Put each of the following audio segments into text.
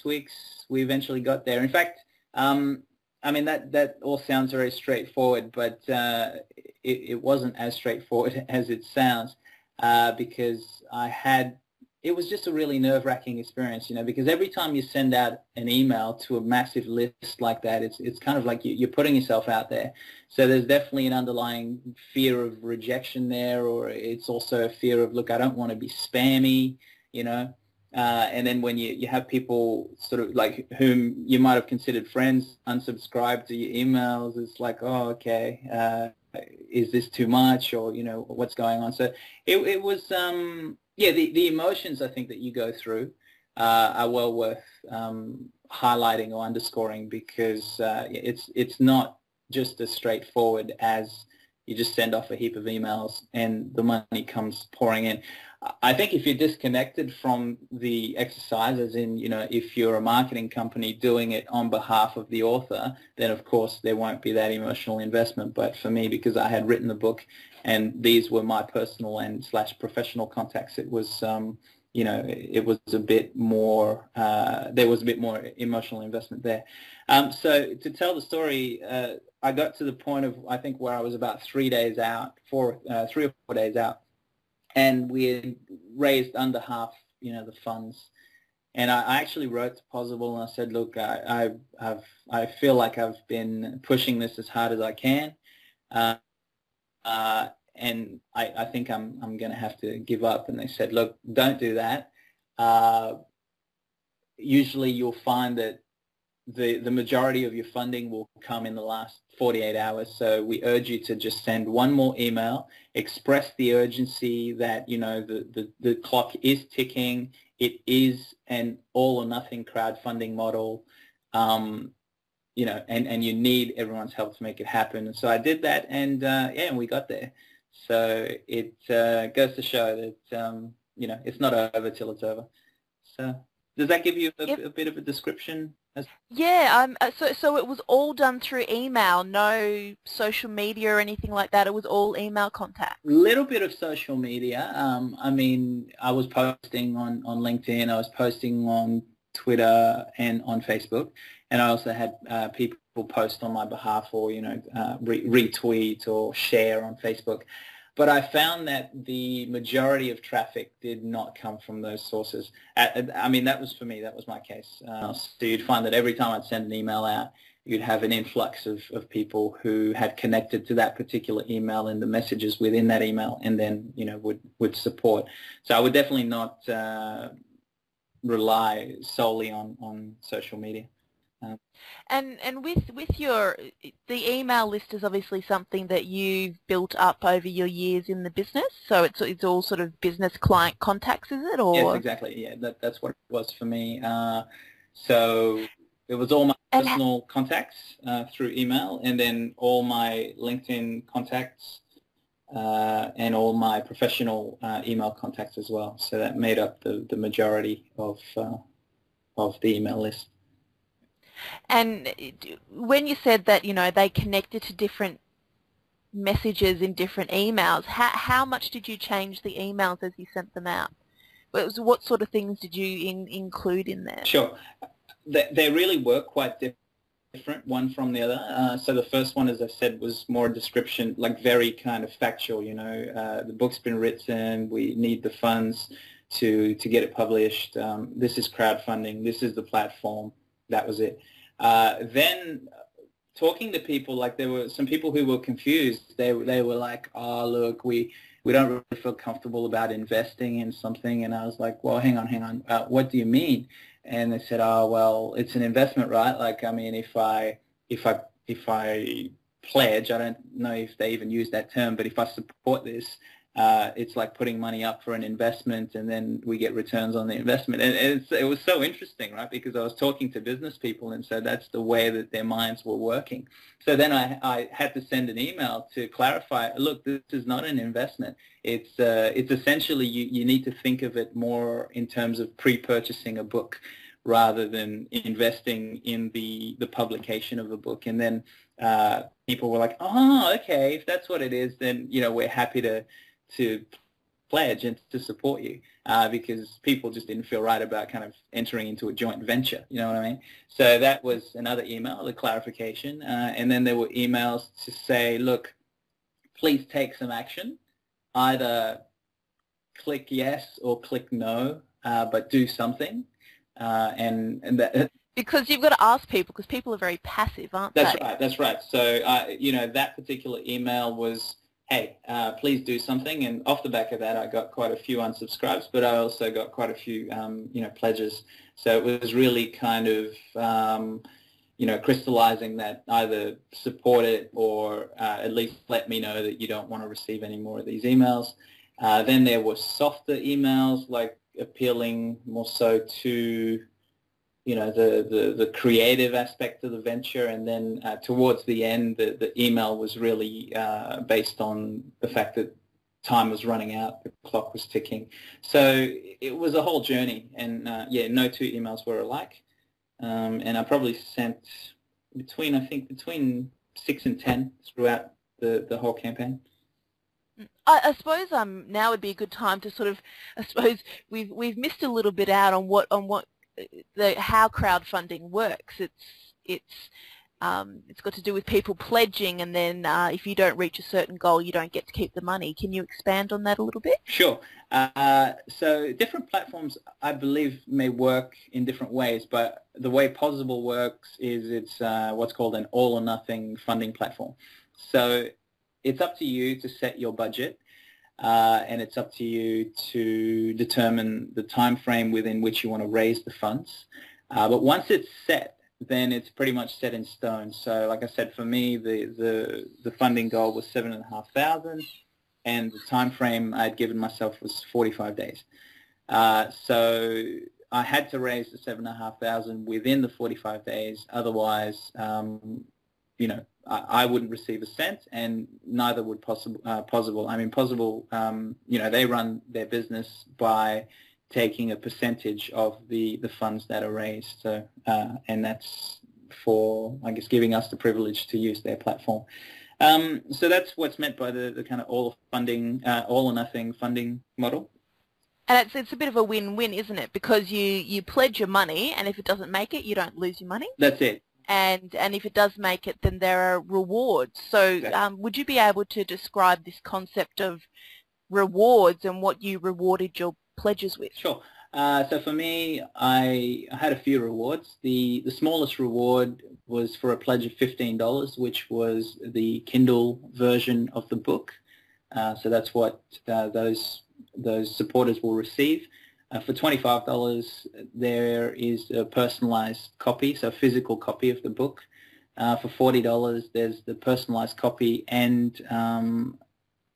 weeks, we eventually got there. In fact, I mean, that all sounds very straightforward, but it wasn't as straightforward as it sounds, because it was just a really nerve-wracking experience, because every time you send out an email to a massive list like that, it's kind of like you're putting yourself out there. So there's definitely an underlying fear of rejection there, or it's also a fear of, look, I don't want to be spammy, you know. And then when you have people sort of like whom you might have considered friends unsubscribe to your emails, it's like, oh, okay, is this too much, or what's going on? So it was yeah, the emotions I think that you go through are well worth highlighting or underscoring, because it's not just as straightforward as you just send off a heap of emails and the money comes pouring in. I think if you're disconnected from the exercise, as in, if you're a marketing company doing it on behalf of the author, then of course there won't be that emotional investment. But for me, because I had written the book and these were my personal and / professional contacts, it was, it was a bit more, there was a bit more emotional investment there. So to tell the story, I got to the point of, I think, where I was about 3 days out, 3 or 4 days out, and we had raised under half, the funds. And I actually wrote to Possible and I said, look, I feel like I've been pushing this as hard as I can, and I think I'm going to have to give up. And they said, look, don't do that. Usually you'll find that the majority of your funding will come in the last 48 hours. So we urge you to just send one more email, express the urgency that, the clock is ticking. It is an all or nothing crowdfunding model, and you need everyone's help to make it happen. And so I did that, and and we got there. So it goes to show that, it's not over till it's over. So does that give you a bit of a description? Yeah, so it was all done through email, no social media or anything like that. It was all email contacts. Little bit of social media. I mean, I was posting on LinkedIn, I was posting on Twitter and on Facebook, and I also had people post on my behalf, or retweet or share on Facebook. But I found that the majority of traffic did not come from those sources. I mean, that was, for me, that was my case. So you'd find that every time I'd send an email out, you'd have an influx of people who had connected to that particular email and the messages within that email, and then, would support. So I would definitely not rely solely on social media. And with the email list is obviously something that you've built up over your years in the business. So it's all sort of business client contacts, is it? Or yes, exactly. Yeah, that's what it was for me. So it was all my personal contacts through email, and then all my LinkedIn contacts, and all my professional email contacts as well. So that made up the majority of the email list. And when you said that, they connected to different messages in different emails, how much did you change the emails as you sent them out? What sort of things did you include in there? Sure. They really were quite different, one from the other. So the first one, as I said, was more a description, like very kind of factual, the book's been written, we need the funds to get it published, this is crowdfunding, this is the platform. That was it. Then talking to people, like there were some people who were confused. They were like, oh, look, we don't really feel comfortable about investing in something. And I was like, well, hang on. What do you mean? And they said, oh, well, it's an investment, right? Like, I mean, if I pledge, I don't know if they even use that term, but if I support this, it's like putting money up for an investment, and then we get returns on the investment. And it was so interesting, right? Because I was talking to business people, and so that's the way that their minds were working. So then I had to send an email to clarify, look, this is not an investment. It's essentially, you need to think of it more in terms of pre-purchasing a book rather than investing in the publication of a book. And then people were like, oh, okay, if that's what it is, then, we're happy to pledge and to support you, because people just didn't feel right about kind of entering into a joint venture. You know what I mean? So that was another email, the clarification. And then there were emails to say, look, please take some action. Either click yes or click no, but do something. And that, because you've got to ask people, because people are very passive, aren't they? that's right. That's right. So you know, that particular email was, hey, please do something. And off the back of that, I got quite a few unsubscribes, but I also got quite a few you know, pledges. So it was really kind of you know, crystallizing that either support it or at least let me know that you don't want to receive any more of these emails. Then there were softer emails, like appealing more so to, you know, the creative aspect of the venture. And then towards the end, the email was really based on the fact that time was running out, the clock was ticking. So it was a whole journey. And yeah, no two emails were alike. And I probably sent between 6 and 10 throughout the whole campaign. I suppose now would be a good time to sort of, I suppose we've missed a little bit out on what how crowdfunding works. It's got to do with people pledging, and then if you don't reach a certain goal, you don't get to keep the money. Can you expand on that a little bit? Sure. So different platforms, I believe, may work in different ways, but the way Pozible works is it's what's called an all-or-nothing funding platform. So it's up to you to set your budget, and it's up to you to determine the time frame within which you want to raise the funds. But once it's set, then it's pretty much set in stone. So like I said, for me, the funding goal was $7,500, and the time frame I'd given myself was 45 days. So I had to raise the $7,500 within the 45 days. Otherwise, you know, I wouldn't receive a cent, and neither would Pozible. I mean, Pozible, you know, they run their business by taking a percentage of the funds that are raised. So, and that's for, I guess, giving us the privilege to use their platform. So that's what's meant by the kind of all or nothing funding model. And it's a bit of a win-win, isn't it? Because you pledge your money, and if it doesn't make it, you don't lose your money. That's it. And if it does make it, then there are rewards. So would you be able to describe this concept of rewards and what you rewarded your pledges with? Sure. So for me, I had a few rewards. The smallest reward was for a pledge of $15, which was the Kindle version of the book. So that's what those supporters will receive. For $25, there is a personalized copy, so a physical copy of the book. For $40, there's the personalized copy and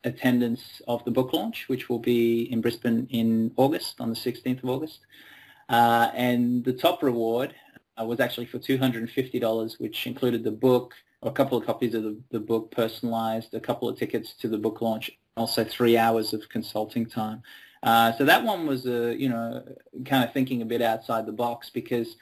attendance of the book launch, which will be in Brisbane in August, on the 16th of August. And the top reward was actually for $250, which included the book, or a couple of copies of the book personalized, a couple of tickets to the book launch, also 3 hours of consulting time. So that one was, you know, kind of thinking a bit outside the box, because,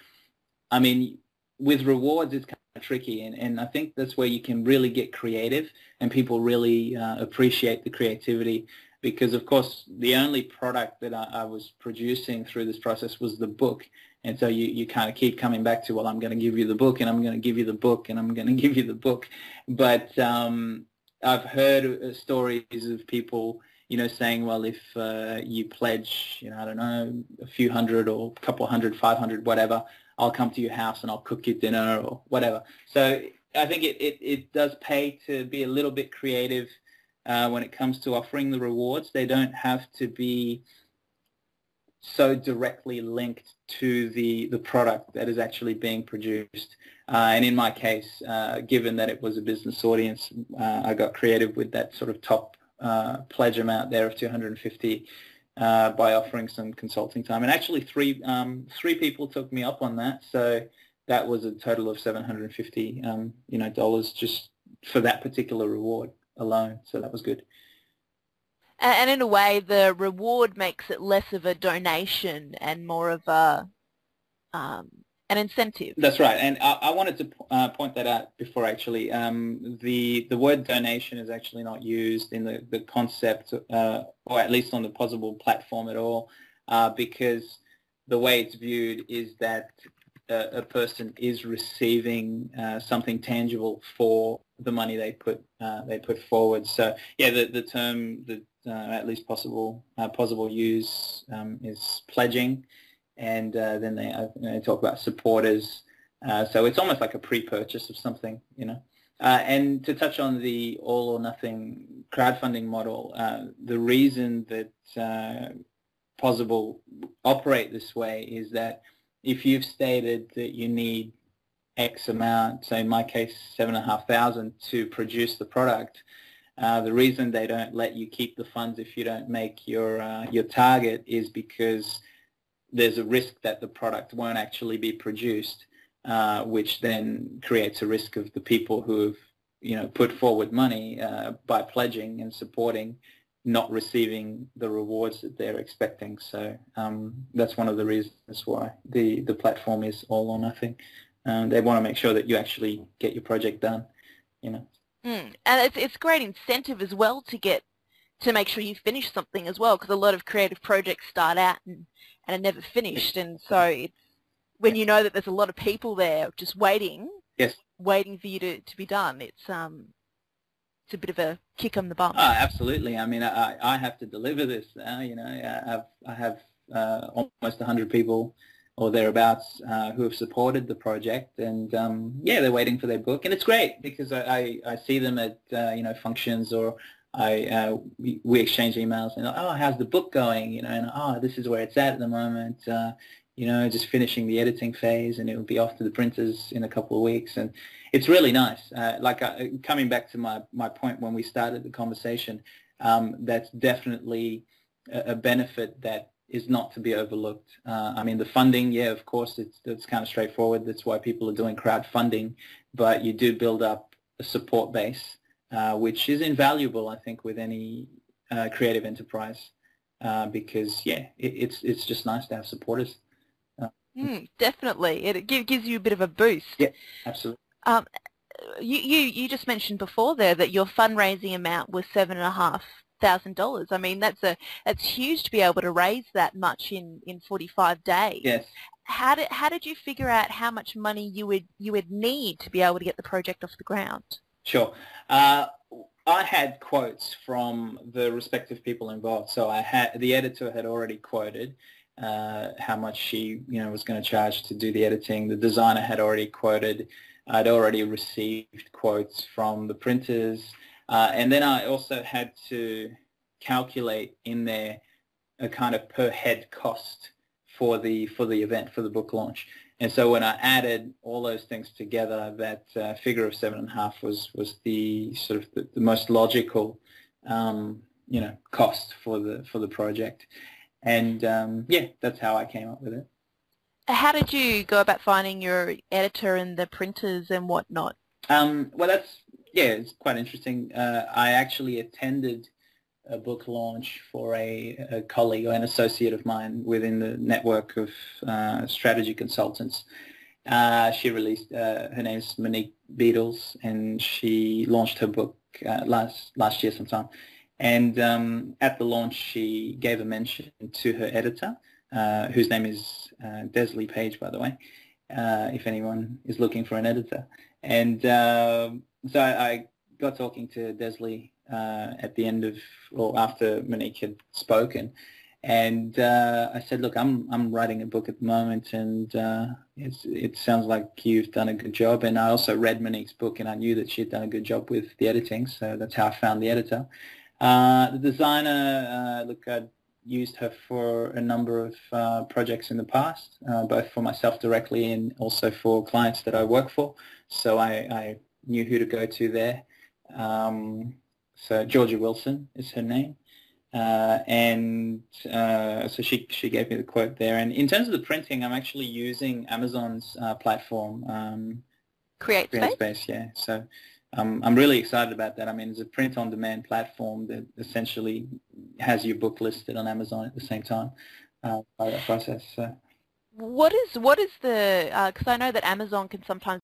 I mean, with rewards, it's kind of tricky, and I think that's where you can really get creative, and people really appreciate the creativity, because, of course, the only product that I was producing through this process was the book, and so you kind of keep coming back to, well, I'm going to give you the book, and I'm going to give you the book, and I'm going to give you the book. But I've heard stories of people, you know, saying, well, if you pledge, you know, I don't know, a few hundred or a couple hundred, 500, whatever, I'll come to your house and I'll cook you dinner or whatever. So I think it does pay to be a little bit creative when it comes to offering the rewards. They don't have to be so directly linked to the product that is actually being produced. And in my case, given that it was a business audience, I got creative with that sort of top pledge amount there of $250 by offering some consulting time. And actually three people took me up on that, so that was a total of $750 you know, dollars just for that particular reward alone. So that was good. And in a way, the reward makes it less of a donation and more of a an incentive. That's right, and I wanted to point that out before actually. The word donation is actually not used in the concept, or at least on the Possible platform at all, because the way it's viewed is that a person is receiving something tangible for the money they put forward. So yeah, the term that at least Possible use is pledging, and then they talk about supporters. So it's almost like a pre-purchase of something, you know. And to touch on the all or nothing crowdfunding model, the reason that Possible operate this way is that if you've stated that you need X amount, so in my case, 7,500 to produce the product, the reason they don't let you keep the funds if you don't make your target is because there's a risk that the product won't actually be produced, which then creates a risk of the people who have, you know, put forward money by pledging and supporting, not receiving the rewards that they're expecting. So that's one of the reasons why the platform is all or nothing. They want to make sure that you actually get your project done, you know. And it's great incentive as well to make sure you finish something as well, because a lot of creative projects start out and are never finished, and so it's when you know that there's a lot of people there just waiting, waiting for you to be done. It's a bit of a kick on the bum. Oh, absolutely. I mean, I have to deliver this now. You know, I have almost 100 people or thereabouts who have supported the project, and yeah, they're waiting for their book, and it's great because I see them at you know, functions, or we exchange emails and, oh, how's the book going, you know, and oh, this is where it's at the moment, you know, just finishing the editing phase, and it will be off to the printers in a couple of weeks, and it's really nice. Like coming back to my point when we started the conversation, that's definitely a benefit that is not to be overlooked. I mean, the funding, yeah, of course, it's kind of straightforward. That's why people are doing crowdfunding, but you do build up a support base, which is invaluable, I think, with any creative enterprise, because yeah, it's just nice to have supporters. Definitely, it gives you a bit of a boost. Yeah, absolutely. You just mentioned before there that your fundraising amount was $7,500. I mean, that's huge to be able to raise that much in 45 days. Yes. How did you figure out how much money you would need to be able to get the project off the ground? Sure. I had quotes from the respective people involved. So the editor had already quoted how much she, you know, was going to charge to do the editing. The designer had already quoted. I'd already received quotes from the printers, and then I also had to calculate in there a kind of per head cost for the event, for the book launch. And so when I added all those things together, that figure of 7.5 was the sort of the most logical, you know, cost for the project. And yeah, that's how I came up with it. How did you go about finding your editor and the printers and whatnot? Well, it's quite interesting. I actually attended a book launch for a colleague or an associate of mine within the network of strategy consultants. She released, her name's Monique Beadles, and she launched her book last year sometime. And at the launch, she gave a mention to her editor, whose name is Desley Page, by the way, if anyone is looking for an editor. And so I got talking to Desley at the end of, or after Monique had spoken, and I said, look, I'm writing a book at the moment, and it sounds like you've done a good job. And I also read Monique's book, and I knew that she'd done a good job with the editing, so that's how I found the editor. The designer, look, I'd used her for a number of projects in the past, both for myself directly and also for clients that I work for. So I knew who to go to there. So Georgia Wilson is her name. And so she gave me the quote there. And in terms of the printing, I'm actually using Amazon's platform, CreateSpace, yeah. So I'm really excited about that. I mean, it's a print-on-demand platform that essentially has your book listed on Amazon at the same time by that process. So. what is the, because I know that Amazon can sometimes